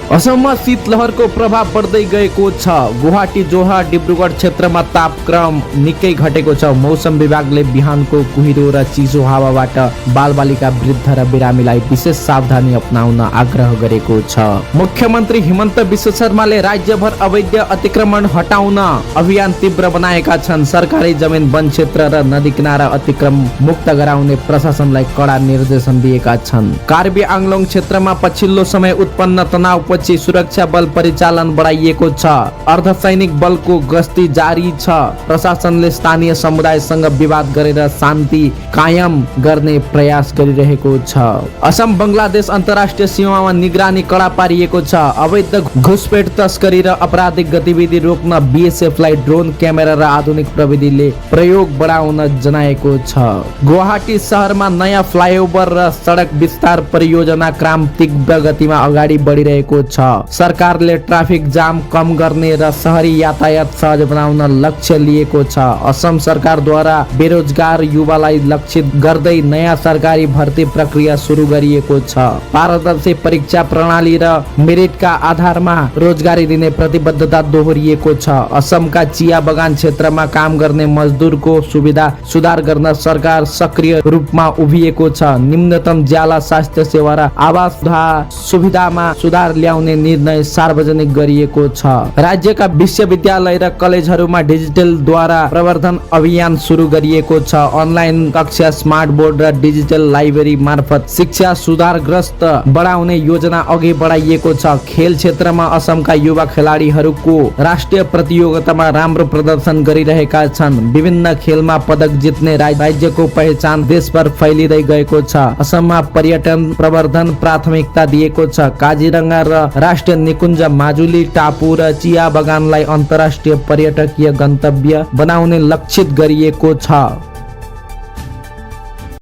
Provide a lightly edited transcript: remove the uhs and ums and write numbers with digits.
असममा शीतलहरको प्रभाव बढ्दै गएको छ। गुवाहाटी, जोरहाट, डिब्रुगढ क्षेत्रमा तापक्रम निकै घटेको छ। मौसम विभागले बिहानको कुहिरो र चिसो हावाबाट बालबालिका, वृद्ध र बिरामीलाई विशेष सावधानी अपनाउन आग्रह गरेको छ। मुख्यमन्त्री हिमन्त विश्व शर्माले राज्यभर अवैध अतिक्रमण हटाउन अभियान तीव्र बनाएका छन्। सरकारी जमिन, वन क्षेत्र र नदी किनारा अतिक्रमण मुक्त गराउने प्रशासनलाई कडा निर्देशन दिएका छन्। कार्बी आङ्लोङ क्षेत्रमा पछिल्लो समय उत्पन्न तनावपछि सुरक्षा बल परिचालन बढाइएको छ। अर्धसैनिक बलको गस्ती जारी छ। प्रशासनले स्थानीय समुदायसँग विवाद गरेर शान्ति कायम गर्ने प्रयास गरिरहेको छ। असम बंगलादेश अन्तर्राष्ट्रिय सीमामा निगरानी कडा पारिएको छ। अवैध घुसपेट, तस्करी र आपराधिक गतिविधि रोक्न बीएसएफलाई ड्रोन, क्यामेरा र आधुनिक प्रविधिले प्रयोग बढाउन जनाएको छ। गुवाहाटी शहरमा नयाँ फ्लाइओभर र सडक विस्तार परियोजना क्रान्तिक गतिमा अगाडि बढिरहेको छ। सरकारले ट्राफिक जाम कम गर्ने र शहरी यातायात सहज बनाउन लक्ष्य लिएको छ। असम सरकारद्वारा बेरोजगार युवालाई लक्षित गर्दै नयाँ सरकारी भर्ती प्रक्रिया सुरु गरिएको छ। पारदर्शी परीक्षा प्रणाली र मेरिटका आधारमा रोजगारी दिने प्रतिबद्धता दोहोरिएको छ। असमका चिया बगान क्षेत्रमा काम गर्ने मजदुरको सुविधा सुधार गर्न सरकार सक्रिय रूपमा उभिएको छ। निम्नतम ज्याला स्वास्थ्य सेवा र आवास सुविधामा सुधार ल्याउने निर्णय सार्वजनिक गरिएको छ। राज्यका विश्वविद्यालय र कलेजहरूमा डिजिटलद्वारा प्रवर्धन अभियान सुरु गरिएको छ। अनलाइन कक्षा, स्मार्ट बोर्ड र डिजिटल लाइब्रेरी मार्फत शिक्षा सुधारग्रस्त बढाउने योजना अघि बढाइएको छ। खेल क्षेत्रमा असमका युवा खेलाडीहरूको राष्ट्रिय प्रतियोगितामा राम्रो प्रदर्शन गरिरहेका छन्। विभिन्न खेलमा पदक जित्ने राज्यको पहिचान देशभर फैलिँदै गएको छ। असममा पर्यटन प्रवर्धन प्राथमिकता दिएको छ। काजीरंगा र राष्ट्रिय निकुञ्ज, माजुली टापु र चिया बगानलाई अन्तर्राष्ट्रिय पर्यटकीय गन्तव्य बनाउने लक्षित गरिएको छ।